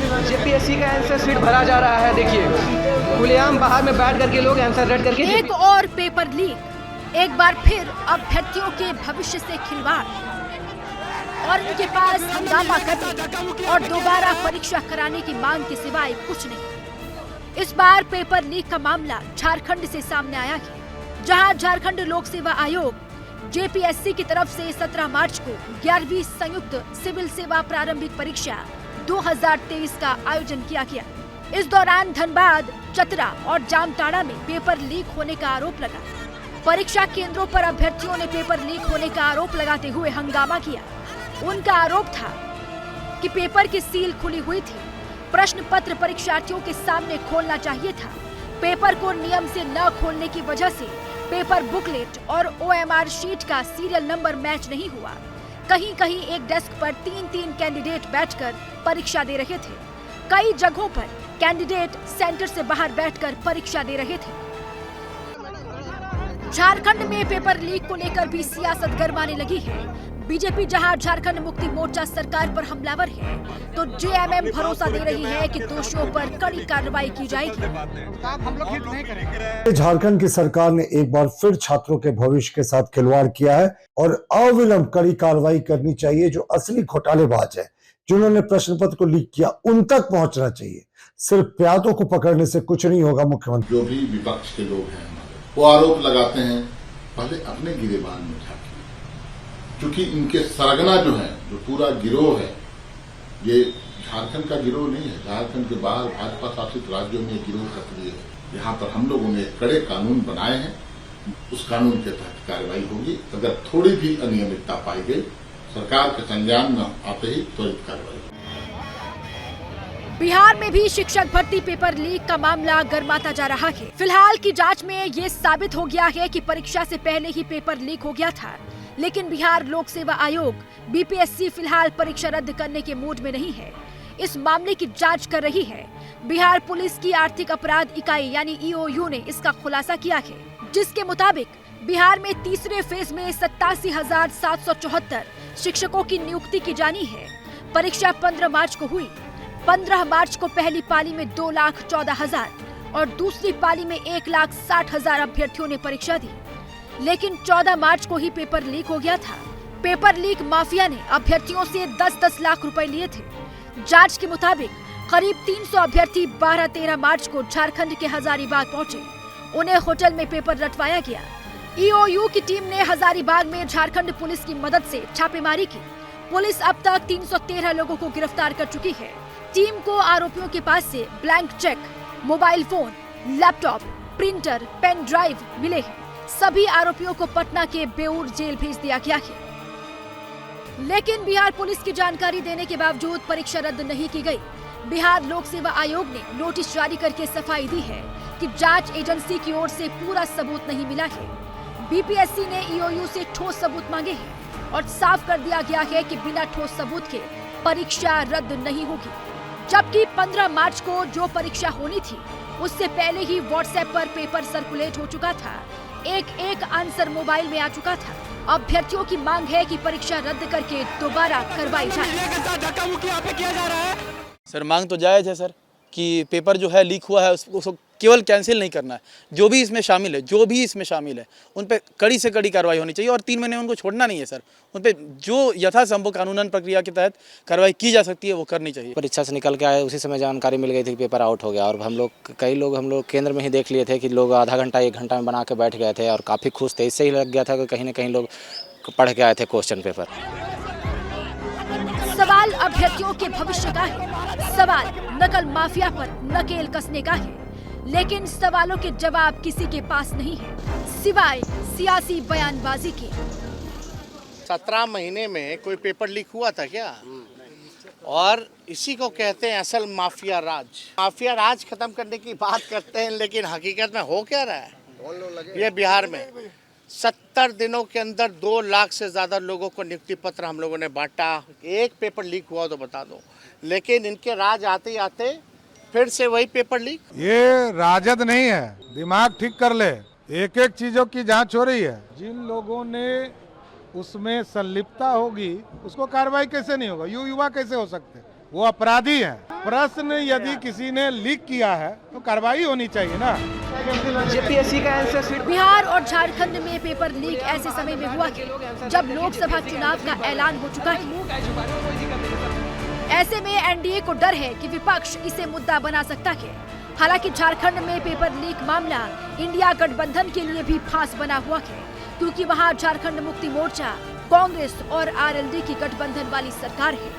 JPSC का answer sheet भरा जा रहा है। देखिए खुलेआम बाहर में बैठ करके लोग आंसर रेड करके एक और पेपर लीक, एक बार फिर अभ्यर्थियों के भविष्य से खिलवाड़ और इनके पास हंगामा करने और दोबारा परीक्षा कराने की मांग के सिवाय कुछ नहीं। इस बार पेपर लीक का मामला झारखंड से सामने आया है, जहां झारखंड लोक सेवा आयोग जेपीएससी की तरफ से 17 मार्च को 11वीं संयुक्त सिविल सेवा प्रारंभिक परीक्षा 2023 का आयोजन किया गया। इस दौरान धनबाद, चतरा और जामताड़ा में पेपर लीक होने का आरोप लगा। परीक्षा केंद्रों पर अभ्यर्थियों ने पेपर लीक होने का आरोप लगाते हुए हंगामा किया। उनका आरोप था कि पेपर की सील खुली हुई थी, प्रश्न पत्र परीक्षार्थियों के सामने खोलना चाहिए था। पेपर को नियम से न खोलने की वजह से पेपर बुकलेट और ओएमआर शीट का सीरियल नंबर मैच नहीं हुआ। कहीं कहीं एक डेस्क पर 3-3 कैंडिडेट बैठकर परीक्षा दे रहे थे। कई जगहों पर कैंडिडेट सेंटर से बाहर बैठकर परीक्षा दे रहे थे। झारखंड में पेपर लीक को लेकर भी सियासत गरमाने लगी है। बीजेपी जहां झारखंड मुक्ति मोर्चा सरकार पर हमलावर है, तो जेएमएम भरोसा दे रही है कि दोषियों पर कड़ी कार्रवाई की जाएगी। हम लोग हिट नहीं करेंगे। झारखंड की सरकार ने एक बार फिर छात्रों के भविष्य के साथ खिलवाड़ किया है और अविलंब कड़ी कार्रवाई करनी चाहिए। जो असली घोटालेबाज है, जिन्होंने प्रश्न पत्र को लीक किया, उन तक पहुंचना चाहिए। सिर्फ प्यादों को पकड़ने से कुछ नहीं होगा। मुख्यमंत्री जो भी विपक्ष के लोग हैं वो आरोप लगाते हैं, पहले अपने गिरेबान में झांकिए, क्योंकि इनके सरगना जो है, जो पूरा गिरोह है, ये झारखंड का गिरोह नहीं है। झारखंड के बाहर भाजपा शासित राज्यों में गिरोह सक्रिय है। यहाँ पर हम लोगों ने कड़े कानून बनाए हैं, उस कानून के तहत कार्रवाई होगी। अगर थोड़ी भी अनियमितता पाई गई, सरकार के संज्ञान में आते ही त्वरित कार्रवाई होगी। बिहार में भी शिक्षक भर्ती पेपर लीक का मामला गरमाता जा रहा है। फिलहाल की जांच में ये साबित हो गया है कि परीक्षा से पहले ही पेपर लीक हो गया था, लेकिन बिहार लोक सेवा आयोग बीपीएससी फिलहाल परीक्षा रद्द करने के मूड में नहीं है। इस मामले की जांच कर रही है। बिहार पुलिस की आर्थिक अपराध इकाई यानी ईओयू ने इसका खुलासा किया है, जिसके मुताबिक बिहार में तीसरे फेज में 87,774 शिक्षकों की नियुक्ति की जानी है। परीक्षा 15 मार्च को हुई। 15 मार्च को पहली पाली में 2,14,000 और दूसरी पाली में 1,60,000 अभ्यर्थियों ने परीक्षा दी, लेकिन 14 मार्च को ही पेपर लीक हो गया था। पेपर लीक माफिया ने अभ्यर्थियों से 10-10 लाख रुपए लिए थे। जांच के मुताबिक करीब 300 अभ्यर्थी 12-13 मार्च को झारखंड के हजारीबाग पहुंचे। उन्हें होटल में पेपर रटवाया गया। ईओयू की टीम ने हजारीबाग में झारखंड पुलिस की मदद से छापेमारी की। पुलिस अब तक 313 लोगों को गिरफ्तार कर चुकी है। टीम को आरोपियों के पास से blank cheque, mobile phone, laptop, printer, pen drive मिले हैं। सभी आरोपियों को पटना के बेऊर जेल भेज दिया गया है। लेकिन बिहार पुलिस की जानकारी देने के बावजूद परीक्षा रद्द नहीं की गई। बिहार लोक सेवा आयोग ने नोटिस जारी करके सफाई दी है कि जांच एजेंसी की ओर से पूरा सबूत नहीं मिला है। बीपीएससी ने ईओयू से ठोस सबूत मांगे हैं और साफ कर दिया गया है कि बिना ठोस सबूत के परीक्षा रद्द नहीं होगी। जबकि 15 मार्च को जो परीक्षा होनी थी, उससे पहले ही व्हाट्सएप पर पेपर सर्कुलेट हो चुका था। एक आंसर मोबाइल में आ चुका था। अभ्यर्थियों की मांग है कि परीक्षा रद्द करके दोबारा करवाई जाए। सर मांग तो जायज़ है सर कि पेपर जो है लीक हुआ है उसको केवल कैंसिल नहीं करना है। जो भी इसमें शामिल है उन पे कड़ी से कड़ी कार्रवाई होनी चाहिए और 3 महीने उनको छोड़ना नहीं है सर। उन पे जो यथासंभव कानूनन प्रक्रिया के तहत कार्रवाई की जा सकती है वो करनी चाहिए। परीक्षा से निकल के आए उसी समय जानकारी मिल गई थी कि पेपर आउट हो गया और हम लोग केंद्र में ही देख लिए थे कि लोग आधा घंटा 1 घंटा में बना के बैठ गए थे और काफ़ी खुश थे। इससे ही लग गया था कि कहीं ना कहीं लोग पढ़ के आए थे क्वेश्चन पेपर। सवाल अभ्यर्थियों के भविष्य का है। सवाल नकल माफिया पर नकेल कसने का है, लेकिन सवालों के जवाब किसी के पास नहीं है सिवाय सियासी बयानबाजी के। 17 महीने में कोई पेपर लीक हुआ था क्या? और इसी को कहते हैं असल माफिया राज। माफिया राज खत्म करने की बात करते हैं, लेकिन हकीकत में हो क्या रहा है? ये बिहार में 70 दिनों के अंदर 2 लाख से ज्यादा लोगों को नियुक्ति पत्र हम लोगों ने बांटा। एक पेपर लीक हुआ तो बता दो, लेकिन इनके राज आते ही आते फिर से वही पेपर लीक। ये राजद नहीं है, दिमाग ठीक कर ले। एक एक चीजों की जांच हो रही है। जिन लोगों ने उसमें संलिप्तता होगी उसको कार्रवाई कैसे नहीं होगा? युवा कैसे हो सकते? वो अपराधी हैं। प्रश्न यदि किसी ने लीक किया है तो कार्रवाई होनी चाहिए ना। जेपीएससी का आंसर शीट बिहार और झारखंड में पेपर लीक ऐसे समय में हुआ कि जब लोकसभा चुनाव का ऐलान हो चुका है। ऐसे में एनडीए को डर है कि विपक्ष इसे मुद्दा बना सकता है। हालांकि झारखंड में पेपर लीक मामला इंडिया गठबंधन के लिए भी फांस बना हुआ है, क्योंकि वहां झारखंड मुक्ति मोर्चा, कांग्रेस और आरएलडी की गठबंधन वाली सरकार है।